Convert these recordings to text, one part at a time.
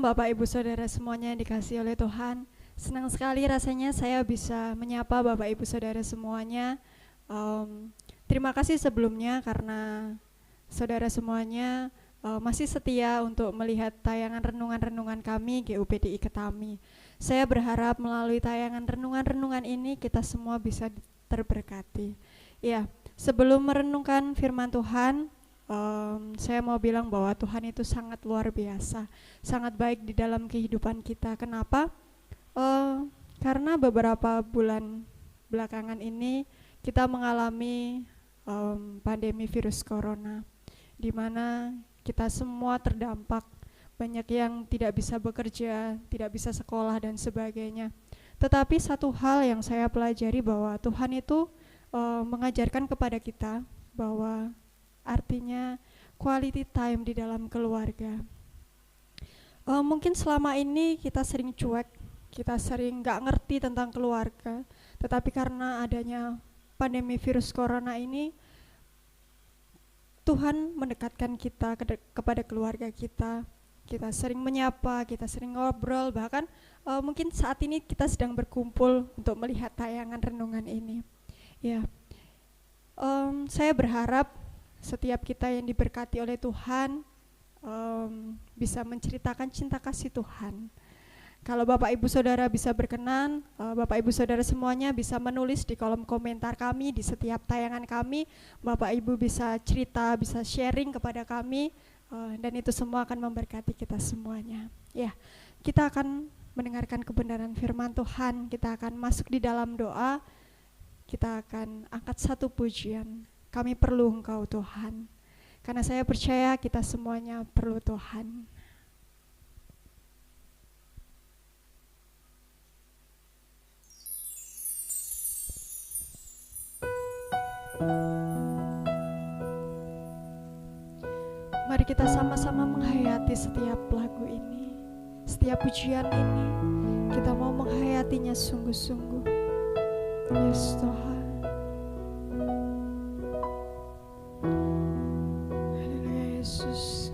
Bapak Ibu Saudara semuanya yang dikasihi oleh Tuhan. Senang sekali rasanya saya bisa menyapa Bapak Ibu Saudara semuanya. Terima kasih sebelumnya karena saudara semuanya masih setia untuk melihat tayangan renungan-renungan kami GUPDI Ketami. Saya berharap melalui tayangan renungan-renungan ini kita semua bisa terberkati. Ya, sebelum merenungkan firman Tuhan, saya mau bilang bahwa Tuhan itu sangat luar biasa, sangat baik di dalam kehidupan kita. Kenapa? Karena beberapa bulan belakangan ini kita mengalami pandemi virus corona, di mana kita semua terdampak, banyak yang tidak bisa bekerja, tidak bisa sekolah dan sebagainya. Tetapi satu hal yang saya pelajari bahwa Tuhan itu mengajarkan kepada kita bahwa artinya quality time di dalam keluarga. Mungkin selama ini kita sering cuek, kita sering gak ngerti tentang keluarga. Tetapi karena adanya pandemi virus corona ini, Tuhan mendekatkan kita kepada keluarga kita. Kita sering menyapa, kita sering ngobrol, bahkan mungkin saat ini kita sedang berkumpul untuk melihat tayangan renungan ini. Ya, saya berharap setiap kita yang diberkati oleh Tuhan bisa menceritakan cinta kasih Tuhan. Kalau Bapak Ibu Saudara bisa berkenan, Bapak Ibu Saudara semuanya bisa menulis di kolom komentar kami di setiap tayangan kami. Bapak Ibu bisa cerita, bisa sharing kepada kami, dan itu semua akan memberkati kita semuanya. Ya, kita akan mendengarkan kebenaran firman Tuhan, kita akan masuk di dalam doa, kita akan angkat satu pujian. Kami perlu Engkau Tuhan, karena saya percaya kita semuanya perlu Tuhan. Mari kita sama-sama menghayati setiap lagu ini, setiap pujian ini. Kita mau menghayatinya sungguh-sungguh. Yes Tuhan. Yesus.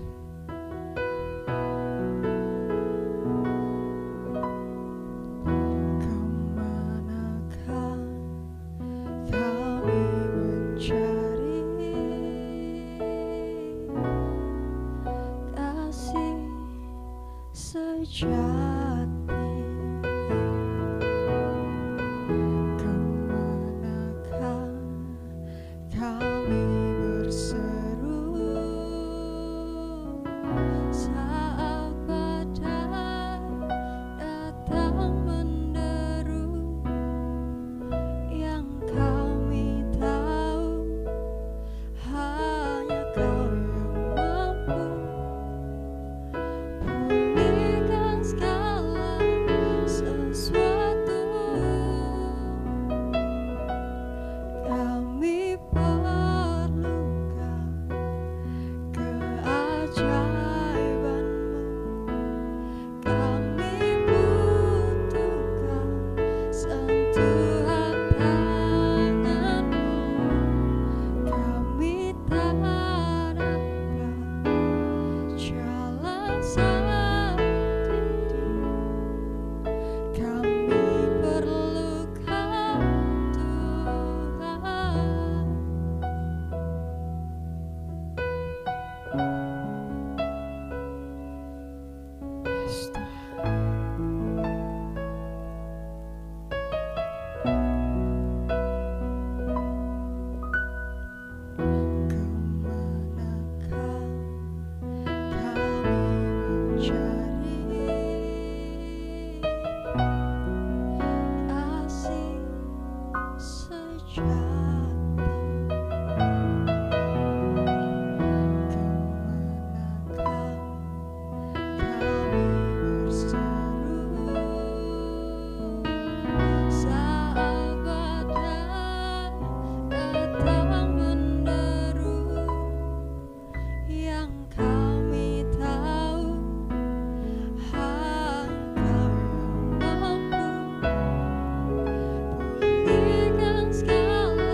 Kemanakah kami mencari kasih sejati? Kemanakah kami berseru saat badai datang menderu? Yang kami tahu hanya Kau yang mampu pulihkan segala sesuatu. Kami perlukan keajaiban-Mu, kami butuhkan sentuhan tangan-Mu. Kami tak dapat jalan sendiri, kami perlukan Tuhan. Yes, Tuhan. Kemanakah kami mencari kasih sejati? Kemanakah kami berseru saat badai datang menderu? Yang kami tahu hanya Kau yang mampu pulihkan segala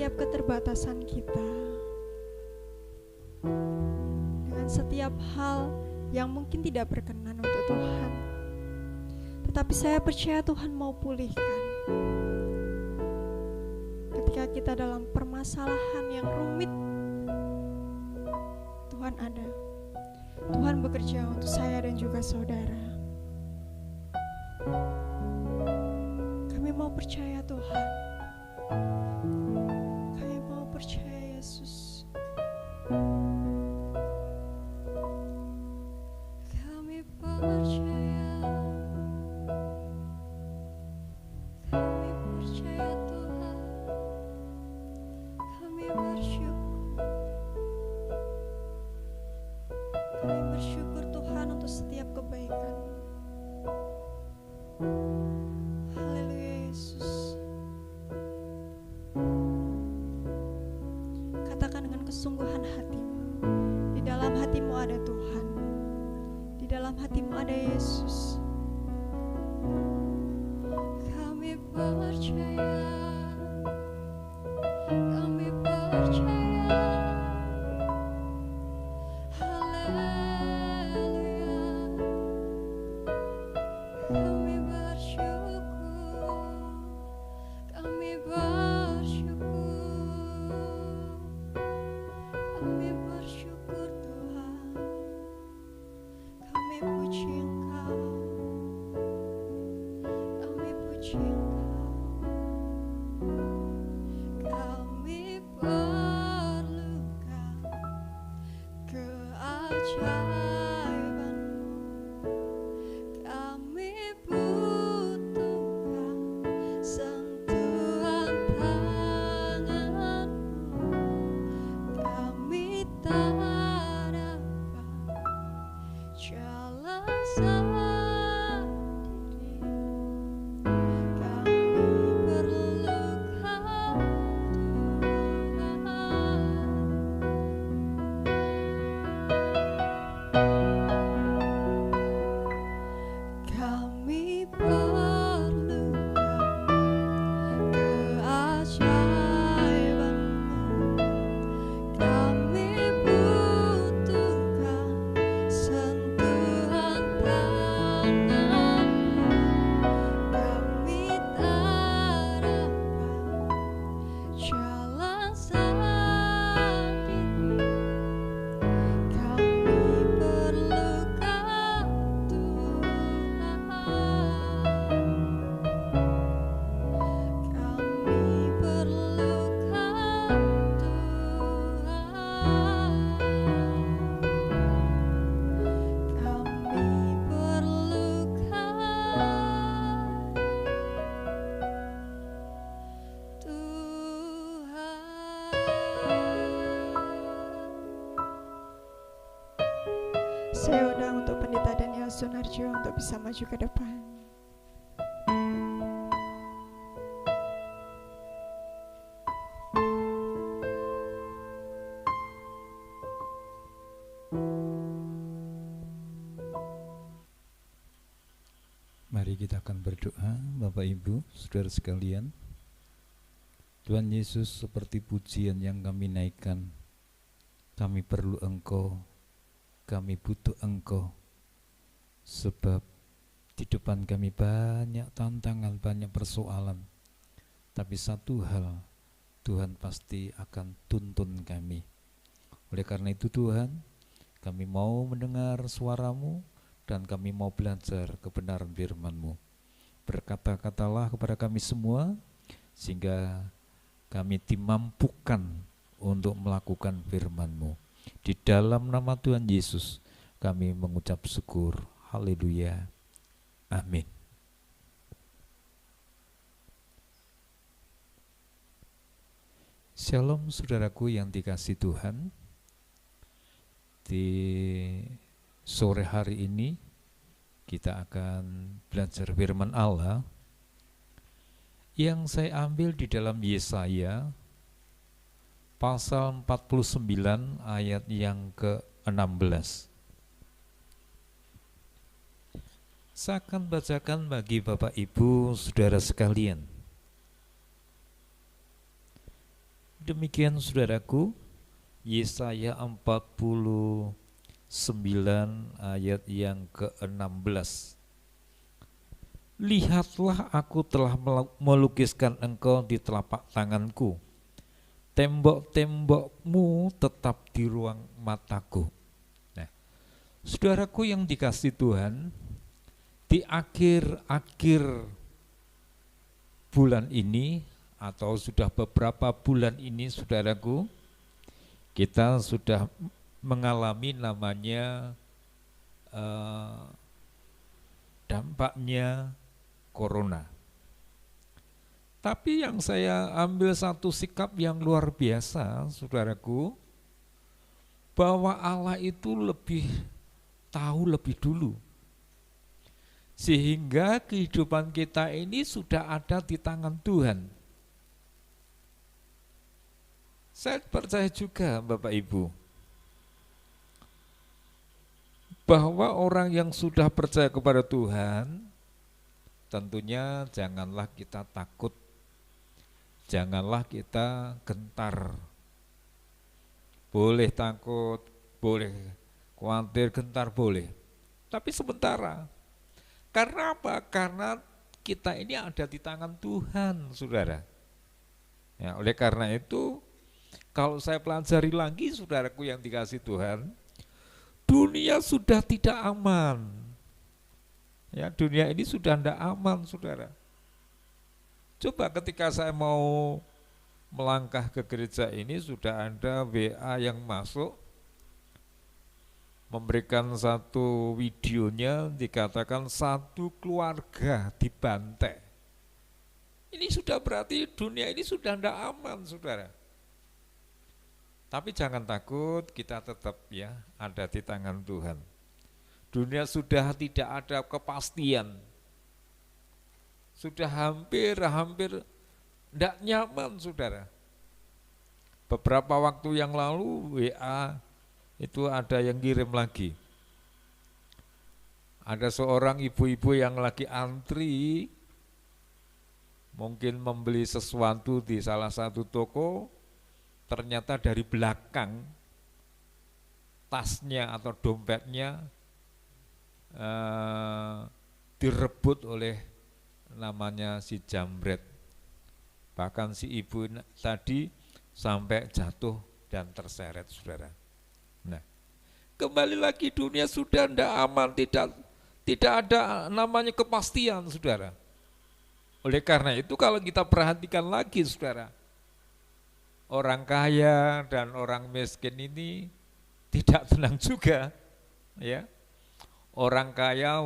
setiap keterbatasan kita, dengan setiap hal yang mungkin tidak berkenan untuk Tuhan. Tetapi saya percaya Tuhan mau pulihkan. Ketika kita dalam permasalahan yang rumit, Tuhan ada. Tuhan bekerja untuk saya dan juga saudara. Kami mau percaya Tuhan. Kami mau percaya Yesus. Kami percaya. Kami percaya Tuhan. Kami bersyukur. Kami bersyukur Tuhan untuk setiap kebaikan. Haleluya Yesus. Katakan dengan kesungguhan hatimu, di dalam hatimu ada Tuhan, di dalam hatimu ada Yesus. Kami percaya, kami percaya. Haleluya. Kami bersyukur, kami bersyukur, kami bersyukur Tuhan, kami puji Engkau, kami puji Engkau, kami perlukan keajaiban-Mu, kami butuhkan sentuhan tangan-Mu, kami tak dapat jalan sendiri, kami perlukan Tuhan. Kami perlukan keajaiban-Mu, kami butuhkan sentuhan tangan-Mu, kami tak dapat jalan sendiri, kami perlukan Tuhan. Kami perlukan Tuhan. Kami perlukan Tuhan. Saya undang untuk Pendeta Daniel Sunarjo untuk bisa maju ke depan. Mari kita akan berdoa, Bapak Ibu, Saudara sekalian. Tuhan Yesus, seperti pujian yang kami naikkan, kami perlu Engkau, kami butuh Engkau, sebab di depan kami banyak tantangan, banyak persoalan. Tapi satu hal, Tuhan pasti akan tuntun kami. Oleh karena itu Tuhan, kami mau mendengar suara-Mu, dan kami mau belajar kebenaran firman-Mu. Berkata-katalah kepada kami semua, sehingga kami dimampukan untuk melakukan firman-Mu. Di dalam nama Tuhan Yesus, kami mengucap syukur. Haleluya. Amin. Shalom saudaraku yang dikasihi Tuhan. Di sore hari ini kita akan belajar firman Allah yang saya ambil di dalam Yesaya pasal 49 ayat yang ke-16. Saya akan bacakan bagi Bapak Ibu Saudara sekalian. Demikian saudaraku, Yesaya 49 ayat yang ke-16. Lihatlah, aku telah melukiskan engkau di telapak tanganku, tembok-tembokmu tetap di ruang mataku. Nah, saudaraku yang dikasih Tuhan, di akhir-akhir bulan ini atau sudah beberapa bulan ini saudaraku, kita sudah mengalami namanya dampaknya corona. Tapi yang saya ambil satu sikap yang luar biasa, saudaraku, bahwa Allah itu lebih tahu lebih dulu. Sehingga kehidupan kita ini sudah ada di tangan Tuhan. Saya percaya juga Bapak Ibu, bahwa orang yang sudah percaya kepada Tuhan, tentunya janganlah kita takut, janganlah kita gentar. Boleh takut, boleh khawatir, gentar boleh, tapi sementara. Karena apa? Karena kita ini ada di tangan Tuhan, saudara. Ya, oleh karena itu, kalau saya pelajari lagi, saudaraku yang dikasih Tuhan, dunia sudah tidak aman. Ya, dunia ini sudah tidak aman, saudara. Coba ketika saya mau melangkah ke gereja ini, sudah ada WA yang masuk, memberikan satu videonya, dikatakan satu keluarga dibantai. Ini sudah berarti dunia ini sudah tidak aman, saudara. Tapi jangan takut, kita tetap ya ada di tangan Tuhan. Dunia sudah tidak ada kepastian, sudah hampir tidak nyaman, saudara. Beberapa waktu yang lalu WA itu ada yang kirim lagi. Ada seorang ibu-ibu yang lagi antri, mungkin membeli sesuatu di salah satu toko, ternyata dari belakang tasnya atau dompetnya direbut oleh namanya si jambret. Bahkan si ibu tadi sampai jatuh dan terseret, saudara. Nah, kembali lagi dunia sudah tidak aman, tidak ada namanya kepastian, saudara. Oleh karena itu kalau kita perhatikan lagi, saudara, orang kaya dan orang miskin ini tidak tenang juga, ya. Orang kaya,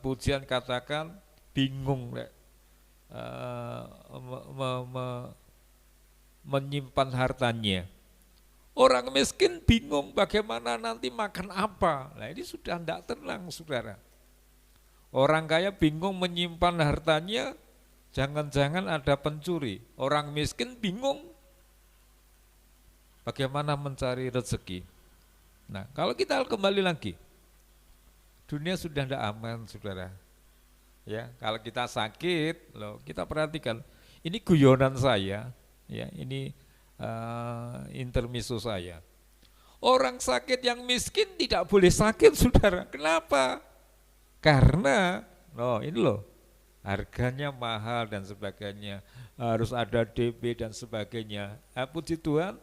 pujian katakan bingung menyimpan hartanya. Orang miskin bingung bagaimana nanti makan apa. Nah, ini sudah tidak tenang, saudara. Orang kaya bingung menyimpan hartanya, jangan-jangan ada pencuri. Orang miskin bingung bagaimana mencari rezeki. Nah, kalau kita kembali lagi, dunia sudah tidak aman, saudara. Ya, kalau kita sakit, loh, kita perhatikan, ini guyonan saya, ya, ini intermiso saya. Orang sakit yang miskin tidak boleh sakit, saudara. Kenapa? Karena, ini loh, harganya mahal dan sebagainya, harus ada DP dan sebagainya. Puji Tuhan,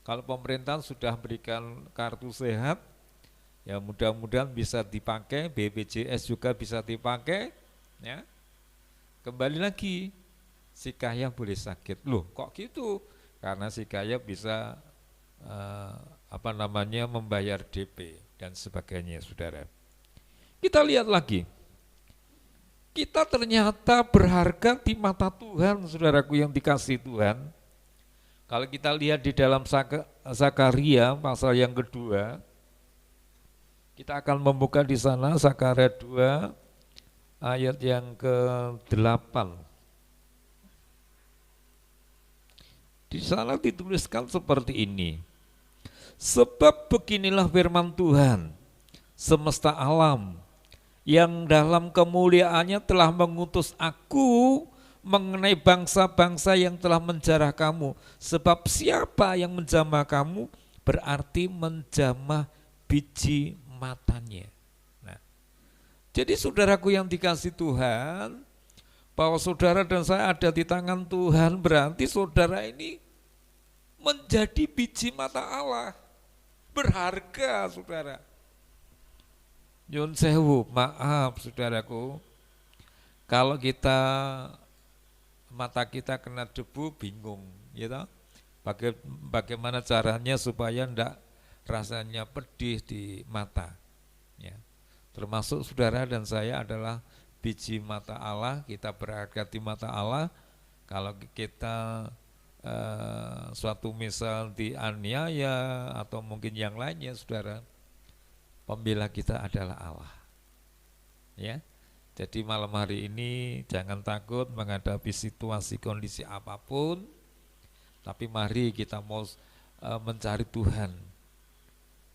kalau pemerintah sudah berikan kartu sehat, ya mudah-mudahan bisa dipakai, BPJS juga bisa dipakai, ya. Kembali lagi, si kaya boleh sakit. Loh, kok gitu? Karena si kaya bisa membayar DP dan sebagainya, saudara. Kita lihat lagi. Kita ternyata berharga di mata Tuhan, saudaraku yang dikasih Tuhan. Kalau kita lihat di dalam Zakaria pasal yang kedua, kita akan membuka di sana Zakaria 2 ayat yang ke-8. Di sana dituliskan seperti ini. Sebab beginilah firman Tuhan, semesta alam, yang dalam kemuliaannya telah mengutus aku mengenai bangsa-bangsa yang telah menjarah kamu. Sebab siapa yang menjamah kamu berarti menjamah biji matanya. Nah, jadi saudaraku yang dikasih Tuhan, bahwa saudara dan saya ada di tangan Tuhan, berarti saudara ini menjadi biji mata Allah. Berharga saudara. Nyun sewu, maaf saudaraku, kalau mata kita kena debu bingung, gitu. Bagaimana caranya supaya enggak rasanya pedih di mata, ya. Termasuk saudara dan saya adalah biji mata Allah, kita berharga di mata Allah. Kalau kita suatu misal dianiaya atau mungkin yang lainnya, saudara, pembela kita adalah Allah, ya. Jadi malam hari ini jangan takut menghadapi situasi kondisi apapun, tapi mari kita mau mencari Tuhan,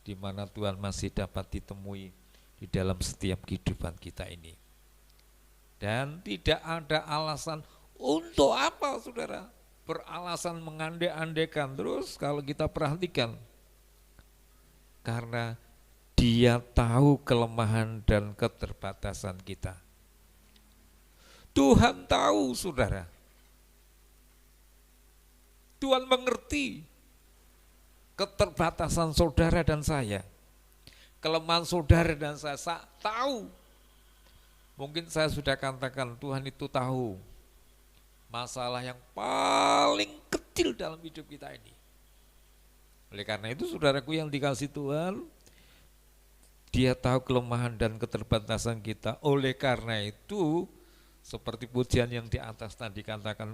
di mana Tuhan masih dapat ditemui di dalam setiap kehidupan kita ini. Dan tidak ada alasan untuk apa saudara beralasan mengandai-andaikan terus. Kalau kita perhatikan, karena Dia tahu kelemahan dan keterbatasan kita. Tuhan tahu saudara, Tuhan mengerti keterbatasan saudara dan saya, kelemahan saudara dan saya tahu. Mungkin saya sudah katakan Tuhan itu tahu masalah yang paling kecil dalam hidup kita ini. Oleh karena itu saudaraku yang dikasih Tuhan, Dia tahu kelemahan dan keterbatasan kita. Oleh karena itu, seperti pujian yang di atas tadi katakan,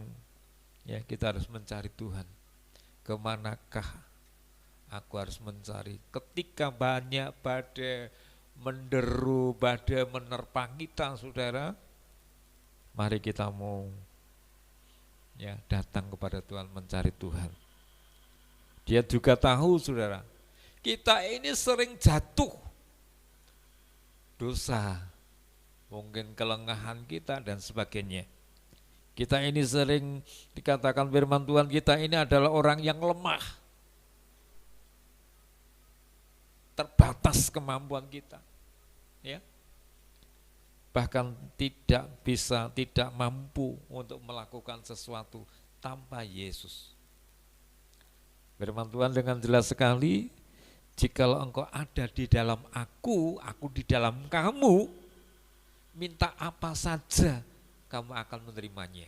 ya, kita harus mencari Tuhan. Kemanakah aku harus mencari? Ketika banyak badai menderu, badai menerpa kita, saudara, mari kita mau, ya, datang kepada Tuhan, mencari Tuhan. Dia juga tahu, saudara, kita ini sering jatuh dosa, mungkin kelengahan kita dan sebagainya. Kita ini sering dikatakan firman Tuhan, kita ini adalah orang yang lemah, terbatas kemampuan kita, ya. Bahkan tidak mampu untuk melakukan sesuatu tanpa Yesus. Firman Tuhan dengan jelas sekali, jikalau engkau ada di dalam aku di dalam kamu, minta apa saja kamu akan menerimanya.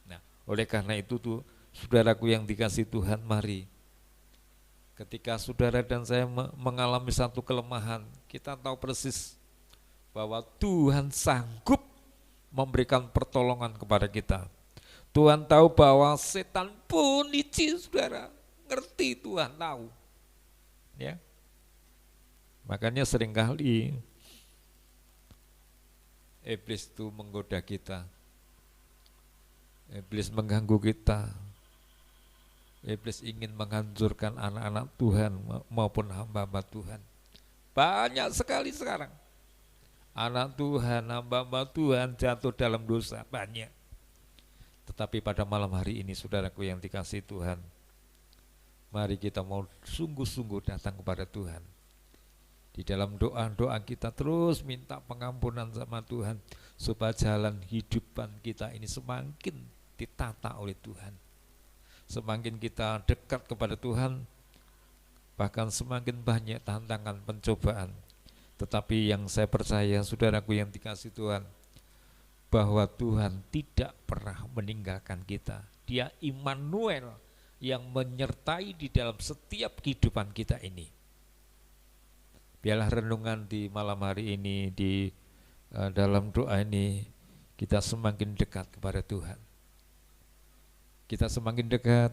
Nah, oleh karena itu tuh, saudaraku yang dikasih Tuhan, mari ketika saudara dan saya mengalami satu kelemahan, kita tahu persis bahwa Tuhan sanggup memberikan pertolongan kepada kita. Tuhan tahu bahwa setan pun licin, saudara, ngerti, Tuhan tahu, ya. Makanya seringkali iblis itu menggoda kita, iblis mengganggu kita, iblis ingin menghancurkan anak-anak Tuhan maupun hamba-hamba Tuhan. Banyak sekali sekarang anak Tuhan, hamba-hamba Tuhan jatuh dalam dosa, banyak. Tetapi pada malam hari ini saudaraku yang dikasih Tuhan, mari kita mau sungguh-sungguh datang kepada Tuhan. Di dalam doa-doa kita terus minta pengampunan sama Tuhan, supaya jalan hidupan kita ini semakin ditata oleh Tuhan. Semakin kita dekat kepada Tuhan, bahkan semakin banyak tantangan, pencobaan. Tetapi yang saya percaya saudaraku yang dikasih Tuhan, bahwa Tuhan tidak pernah meninggalkan kita. Dia Immanuel yang menyertai di dalam setiap kehidupan kita ini. Biarlah renungan di malam hari ini, di dalam doa ini, kita semakin dekat kepada Tuhan. Kita semakin dekat,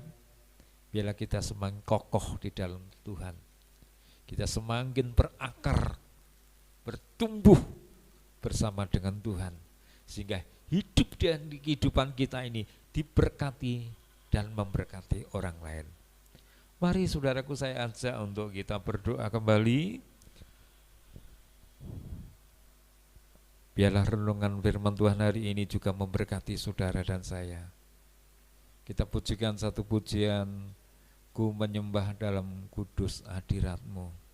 biarlah kita semakin kokoh di dalam Tuhan. Kita semakin berakar, bertumbuh bersama dengan Tuhan, sehingga hidup dan kehidupan kita ini diberkati dan memberkati orang lain. Mari saudaraku saya ajak untuk kita berdoa kembali. Biarlah renungan firman Tuhan hari ini juga memberkati saudara dan saya. Kita pujikan satu pujian, ku menyembah dalam kudus hadirat-Mu.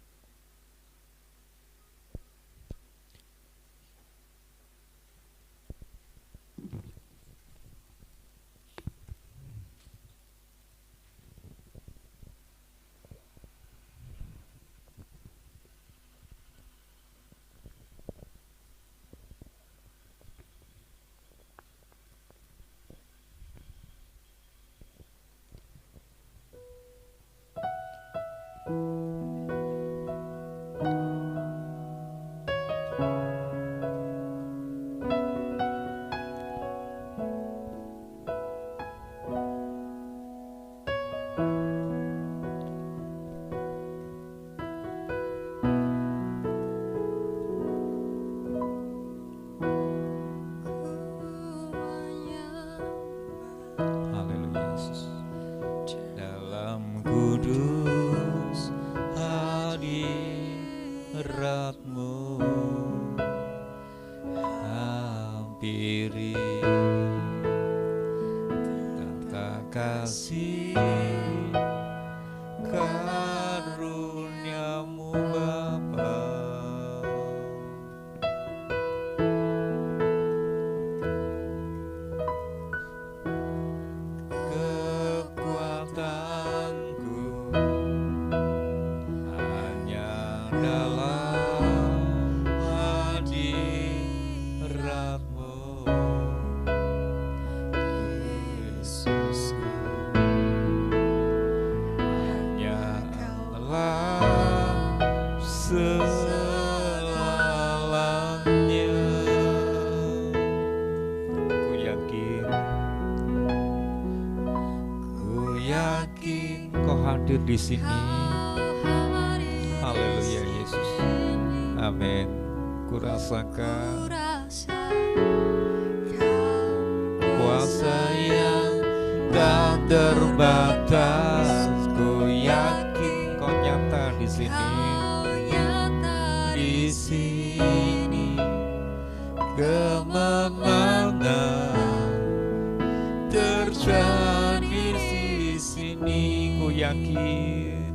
Di sini, haleluya Yesus, amin. Kurasakan kuasa yang tak terbatas. Ku yakin Kau nyata di sini, di sini kemenangan terjadi di sini. Ku yakin,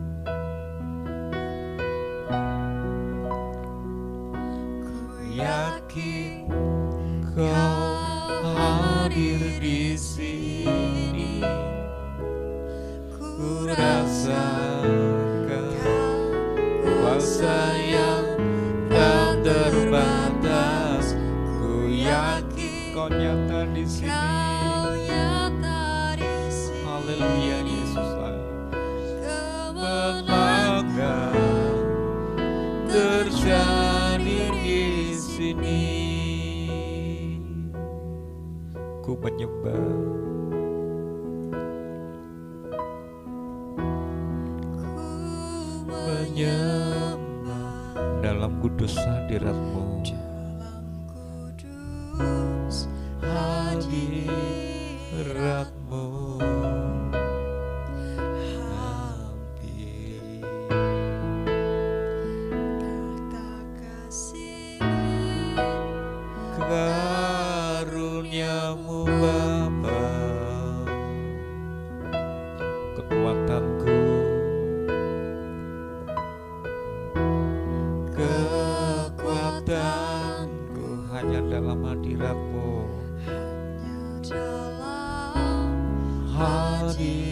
Kau hadir di sini. Ku rasakan kuasa yang tak terbatas. Ku yakin Kau nyata di sini. Haleluya Yesus. Kemenangan terjadi di sini. Ku menyembah, dalam kudus hadirat-Mu. Hadirat-Mu karuniamu Bapa, kekuatanku, kekuatanku hanya dalam hadirat-Mu, hadirat-Mu.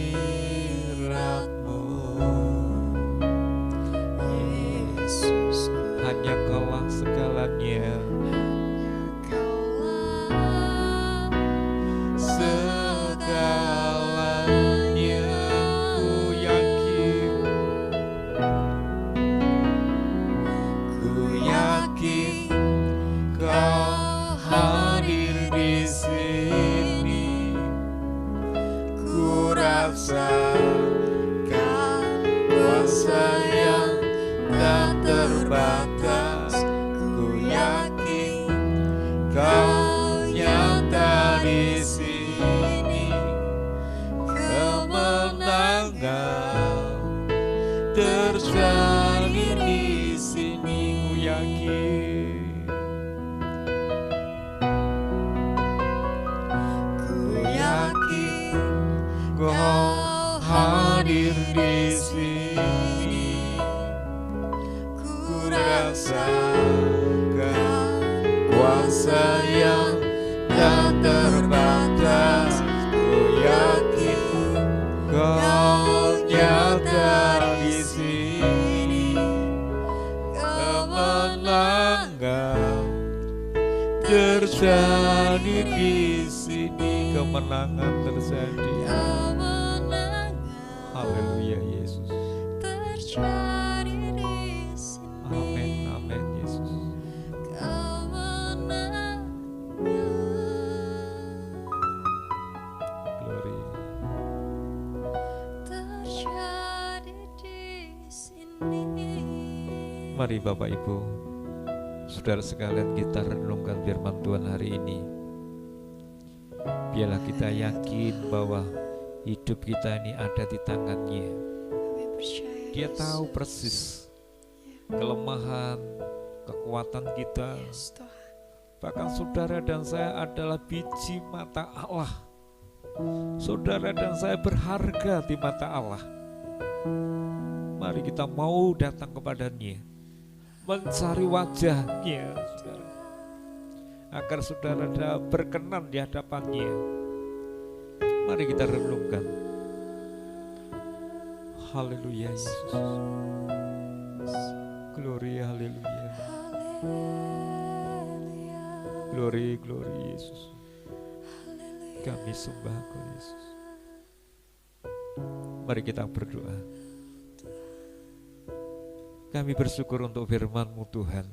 Yesus, hanya Kaulah segalanya. Kuasa yang tak terbatas, ku yakin Kau nyata di sini. Kemenangan terjadi di sini, ku yakin Kau hadir di sini, ku rasakan kuasa yang tak terbatas. Ku yakin Kau nyata di sini, kemenangan terjadi di sini, kemenangan terjadi. Haleluya Yesus. Amin, amin Yesus. Glory. Mari Bapak Ibu, saudara sekalian, kita renungkan firman Tuhan hari ini. Biarlah kita yakin bahwa hidup kita ini ada di tangan-Nya. Dia tahu persis kelemahan, kekuatan kita. Bahkan saudara dan saya adalah biji mata Allah. Saudara dan saya berharga di mata Allah. Mari kita mau datang kepada-Nya, mencari wajah-Nya, saudara, agar saudara berkenan di hadapan-Nya. Mari kita renungkan. Haleluya Yesus. Glory, haleluya. Glory, glory Yesus. Kami sembah Kau Yesus. Mari kita berdoa. Kami bersyukur untuk firman-Mu Tuhan.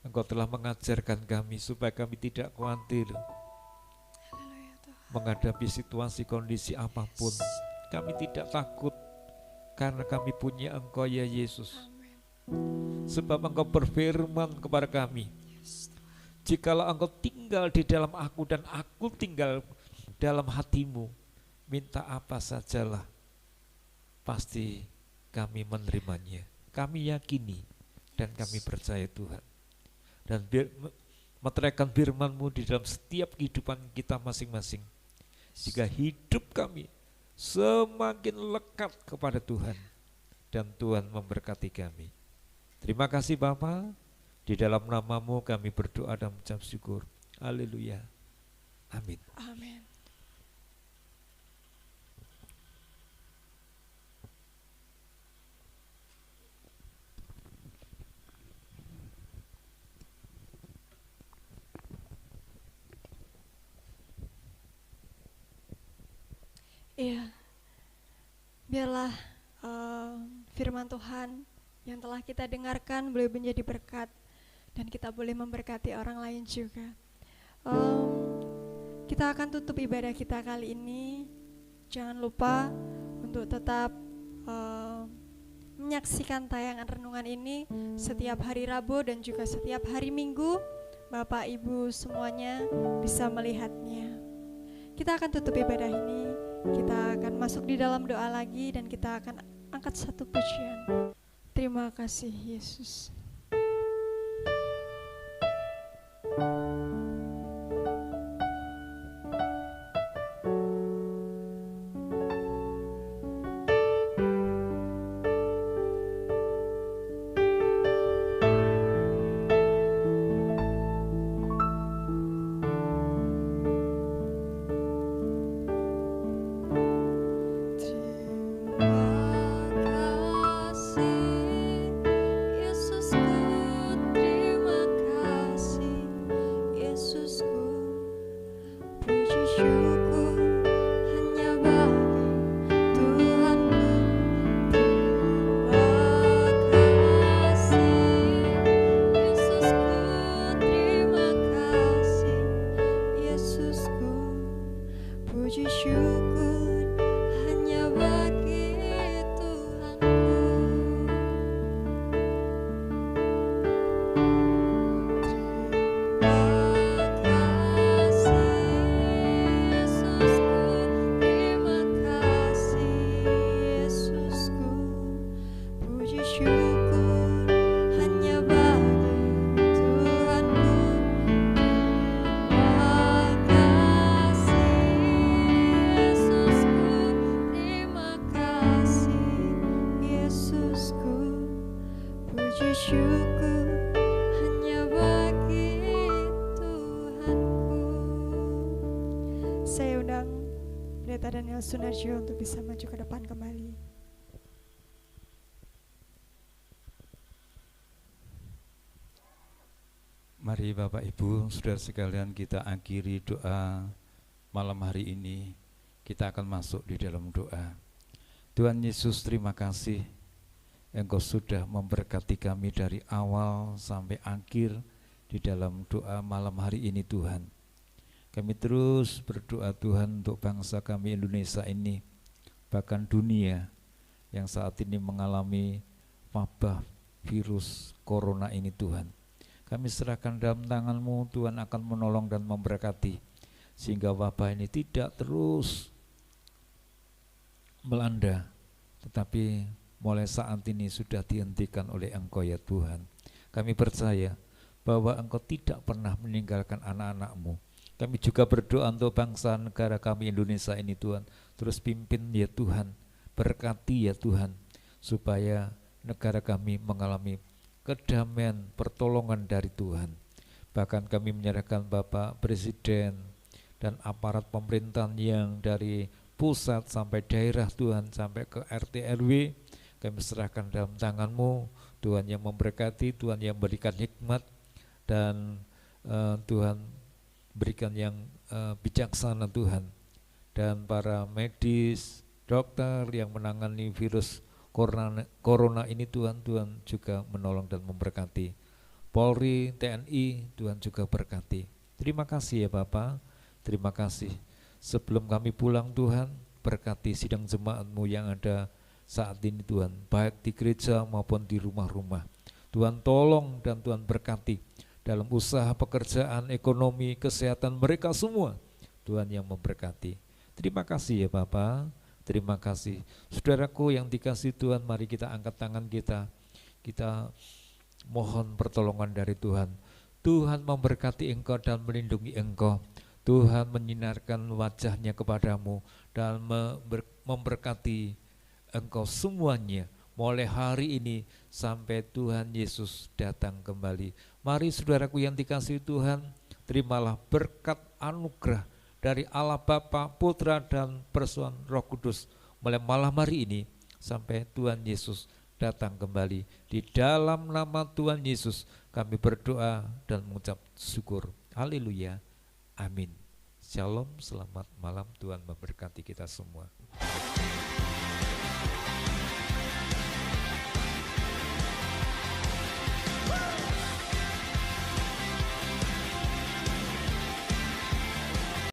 Engkau telah mengajarkan kami supaya kami tidak khawatir menghadapi situasi kondisi apapun. Kami tidak takut karena kami punya Engkau ya Yesus. Sebab Engkau berfirman kepada kami, jikalau Engkau tinggal di dalam aku dan aku tinggal dalam hatimu, minta apa sajalah, pasti kami menerimanya. Kami yakini dan kami percaya Tuhan. Dan meteraikan firman-Mu di dalam setiap kehidupan kita masing-masing. Jika hidup kami semakin lekat kepada Tuhan, dan Tuhan memberkati kami. Terima kasih Bapa, di dalam nama-Mu kami berdoa dan mengucap syukur. Haleluya. Amin. Amin. Iya, biarlah firman Tuhan yang telah kita dengarkan boleh menjadi berkat dan kita boleh memberkati orang lain juga. Kita akan tutup ibadah kita kali ini. Jangan lupa untuk tetap menyaksikan tayangan renungan ini setiap hari Rabu dan juga setiap hari Minggu. Bapak Ibu semuanya bisa melihatnya. Kita akan tutup ibadah ini. Kita akan masuk di dalam doa lagi dan kita akan angkat satu pujian. Terima kasih Yesus. Yesus ku terima kasih. Pendeta Daniel Sunarjo untuk bisa maju ke depan kembali. Mari Bapak Ibu, saudara sekalian, kita akhiri doa malam hari ini. Kita akan masuk di dalam doa. Tuhan Yesus, terima kasih Engkau sudah memberkati kami dari awal sampai akhir di dalam doa malam hari ini Tuhan. Kami terus berdoa Tuhan untuk bangsa kami Indonesia ini, bahkan dunia yang saat ini mengalami wabah virus corona ini Tuhan. Kami serahkan dalam tangan-Mu, Tuhan akan menolong dan memberkati, sehingga wabah ini tidak terus melanda, tetapi mulai saat ini sudah dihentikan oleh Engkau ya Tuhan. Kami percaya bahwa Engkau tidak pernah meninggalkan anak-anak-Mu. Kami juga berdoa untuk bangsa negara kami Indonesia ini Tuhan, terus pimpin ya Tuhan, berkati ya Tuhan, supaya negara kami mengalami kedamaian, pertolongan dari Tuhan. Bahkan kami menyerahkan Bapak Presiden dan aparat pemerintahan yang dari pusat sampai daerah Tuhan, sampai ke RT RW, kami serahkan dalam tangan-Mu, Tuhan yang memberkati, Tuhan yang berikan hikmat, dan Tuhan berikan yang bijaksana Tuhan. Dan para medis, dokter yang menangani virus Corona ini Tuhan juga menolong dan memberkati. Polri, TNI, Tuhan juga berkati. Terima kasih ya Bapak, terima kasih. Sebelum kami pulang Tuhan, berkati sidang jemaat-Mu yang ada saat ini Tuhan, baik di gereja maupun di rumah-rumah. Tuhan tolong dan Tuhan berkati dalam usaha, pekerjaan, ekonomi, kesehatan mereka semua. Tuhan yang memberkati. Terima kasih ya Bapak. Terima kasih. Saudaraku yang dikasihi Tuhan, mari kita angkat tangan kita. Kita mohon pertolongan dari Tuhan. Tuhan memberkati engkau dan melindungi engkau. Tuhan menyinarkan wajahnya kepadamu dan memberkati engkau semuanya. Mulai hari ini sampai Tuhan Yesus datang kembali. Mari saudaraku yang dikasihi Tuhan, terimalah berkat anugerah dari Allah Bapa, Putra, dan Persekutuan Roh Kudus mulai malam hari ini sampai Tuhan Yesus datang kembali. Di dalam nama Tuhan Yesus kami berdoa dan mengucap syukur. Haleluya. Amin. Shalom, selamat malam. Tuhan memberkati kita semua.